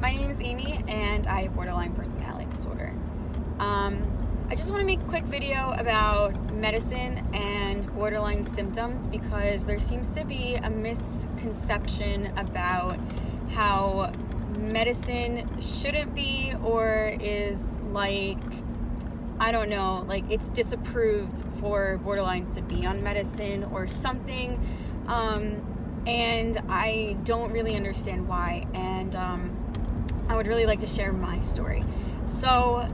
My name is Amy, and I have borderline personality disorder. I just want to make a quick video about medicine and borderline symptoms because there seems to be a misconception about how medicine shouldn't be or is like, I don't know, like it's disapproved for borderlines to be on medicine or something. And I don't really understand why. And I would really like to share my story. So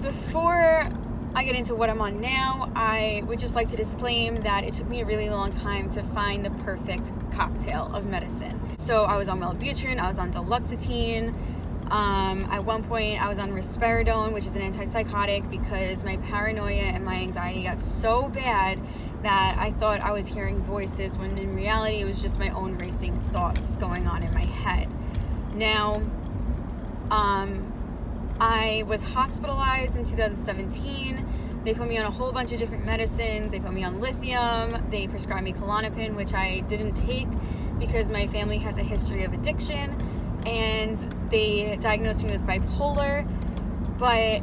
before I get into what I'm on now, I would just like to disclaim that it took me a really long time to find the perfect cocktail of medicine. So I was on Wellbutrin, I was on Duloxetine. At one point I was on risperidone, which is an antipsychotic, because my paranoia and my anxiety got so bad that I thought I was hearing voices when in reality it was just my own racing thoughts going on in my head. Now, I was hospitalized in 2017. They put me on a whole bunch of different medicines. They put me on lithium. They prescribed me Klonopin, which I didn't take because my family has a history of addiction. And they diagnosed me with bipolar. But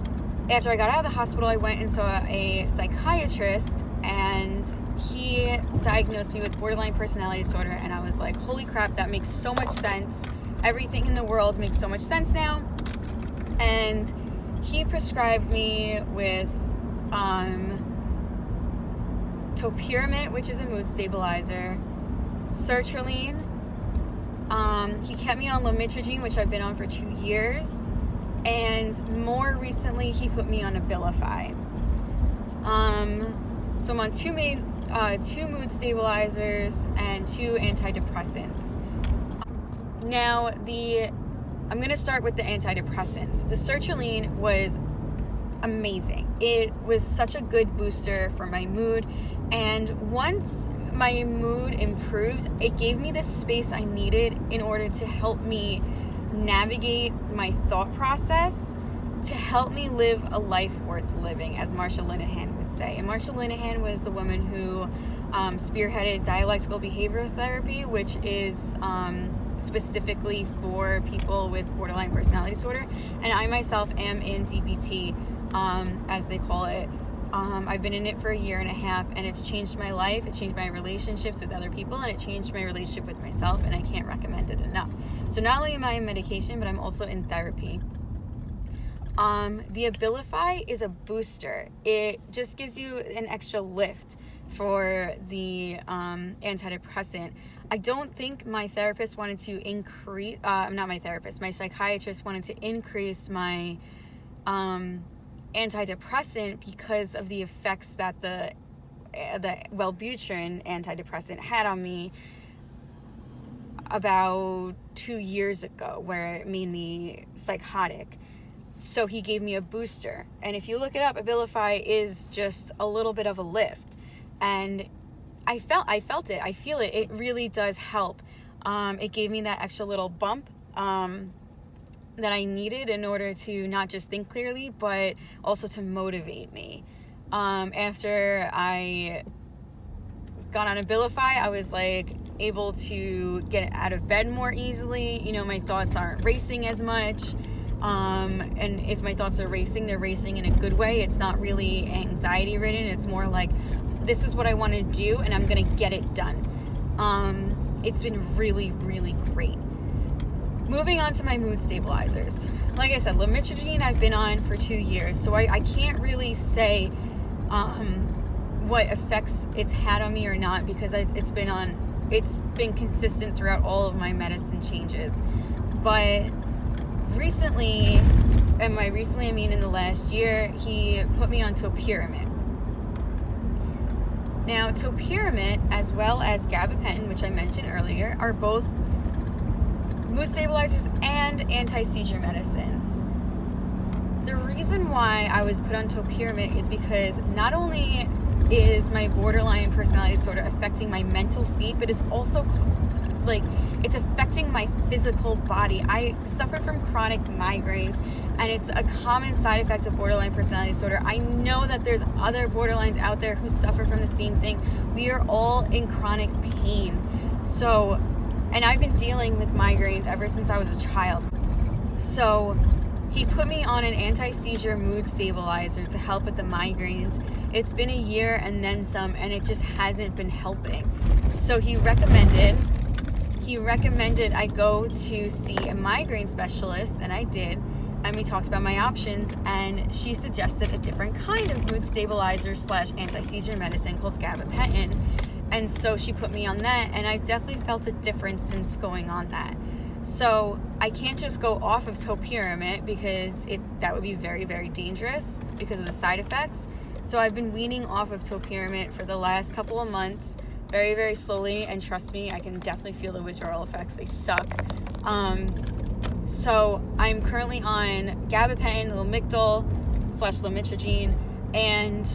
after I got out of the hospital, I went and saw a psychiatrist, and he diagnosed me with borderline personality disorder. And I was like, holy crap, that makes so much sense. Everything in the world makes so much sense now. And he prescribed me with topiramate, which is a mood stabilizer, sertraline. He kept me on lamotrigine, which I've been on for 2 years, and more recently he put me on Abilify. So I'm on two mood stabilizers and 2 antidepressants. Now I'm going to start with the antidepressants. The sertraline was amazing. It was such a good booster for my mood, and once my mood improved, it gave me the space I needed in order to help me navigate my thought process, to help me live a life worth living, as Marsha Linehan would say. And Marsha Linehan was the woman who spearheaded dialectical behavioral therapy, which is specifically for people with borderline personality disorder. And I myself am in DBT, as they call it. I've been in it for 1.5 years, and it's changed my life. It changed my relationships with other people, and it changed my relationship with myself, and I can't recommend it enough. So not only am I in medication, but I'm also in therapy. The Abilify is a booster. It just gives you an extra lift for the antidepressant. I don't think my therapist wanted to increase, my psychiatrist wanted to increase my antidepressant because of the effects that the Wellbutrin antidepressant had on me about 2 years ago, where it made me psychotic. So he gave me a booster. And if you look it up, Abilify is just a little bit of a lift. And I felt it. I feel it. It really does help. It gave me that extra little bump that I needed in order to not just think clearly, but also to motivate me. After I got on Abilify, I was like able to get out of bed more easily. You know, my thoughts aren't racing as much. And if my thoughts are racing, they're racing in a good way. It's not really anxiety ridden. It's more like, this is what I want to do, and I'm going to get it done. It's been really, really great. Moving on to my mood stabilizers. Like I said, lamotrigine I've been on for 2 years, so I can't really say what effects it's had on me or not, because it's been consistent throughout all of my medicine changes. But recently, and by recently I mean in the last year, he put me on topiramate. Now, topiramate, as well as gabapentin, which I mentioned earlier, are both mood stabilizers and anti-seizure medicines. The reason why I was put on topiramate is because not only is my borderline personality disorder affecting my mental state, but it's also it's affecting my physical body. I suffer from chronic migraines, and it's a common side effect of borderline personality disorder. I know that there's other borderlines out there who suffer from the same thing. We are all in chronic pain. So And I've been dealing with migraines ever since I was a child. So he put me on an anti-seizure mood stabilizer to help with the migraines. It's been a year and then some, and it just hasn't been helping. So he recommended I go to see a migraine specialist, and I did. And we talked about my options, and she suggested a different kind of mood stabilizer / anti-seizure medicine called gabapentin. And so she put me on that, and I've definitely felt a difference since going on that. So I can't just go off of topiramate because that would be very, very dangerous because of the side effects. So I've been weaning off of topiramate for the last couple of months, very, very slowly, and trust me, I can definitely feel the withdrawal effects. They suck. So I'm currently on gabapentin, Lamictal / lamotrigine, and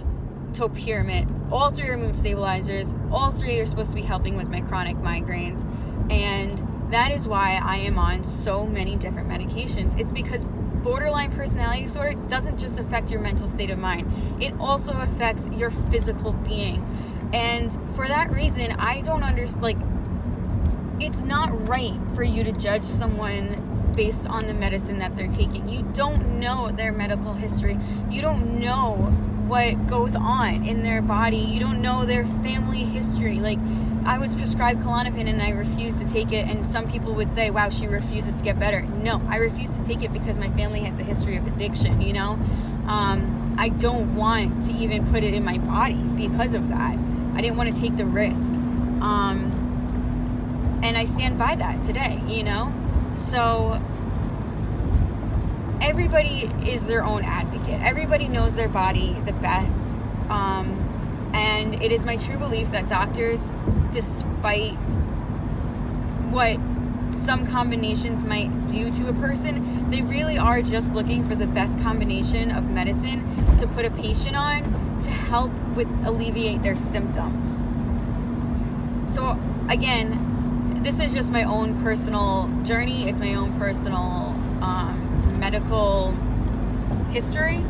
topiramate. All 3 are mood stabilizers. All 3 are supposed to be helping with my chronic migraines. And that is why I am on so many different medications. It's because borderline personality disorder doesn't just affect your mental state of mind. It also affects your physical being. And for that reason, I don't understand, it's not right for you to judge someone based on the medicine that they're taking. You don't know their medical history. You don't know what goes on in their body. You don't know their family history. I was prescribed Klonopin and I refused to take it, and some people would say, wow, she refuses to get better. No, I refuse to take it because my family has a history of addiction, I don't want to even put it in my body because of that. I didn't want to take the risk. And I stand by that today, So everybody is their own advocate. Everybody knows their body the best. And it is my true belief that doctors, despite what some combinations might do to a person, they really are just looking for the best combination of medicine to put a patient on to help alleviate their symptoms. So again, this is just my own personal journey. It's my own personal medical history.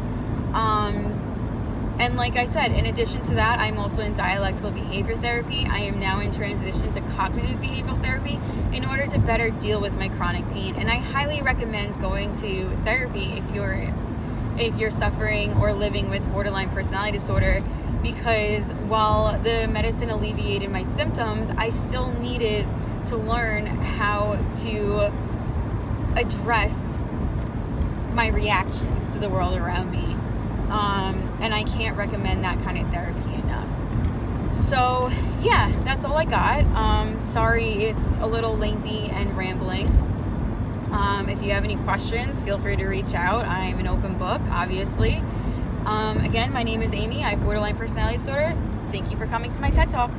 And like I said, in addition to that, I'm also in dialectical behavior therapy. I am now in transition to cognitive behavioral therapy in order to better deal with my chronic pain. And I highly recommend going to therapy if you're suffering or living with borderline personality disorder, because while the medicine alleviated my symptoms, I still needed to learn how to address my reactions to the world around me. And I can't recommend that kind of therapy enough. So yeah, that's all I got. Sorry it's a little lengthy and rambling. If you have any questions, feel free to reach out. I'm an open book, obviously. Again, my name is Amy. I have borderline personality disorder. Thank you for coming to my TED Talk.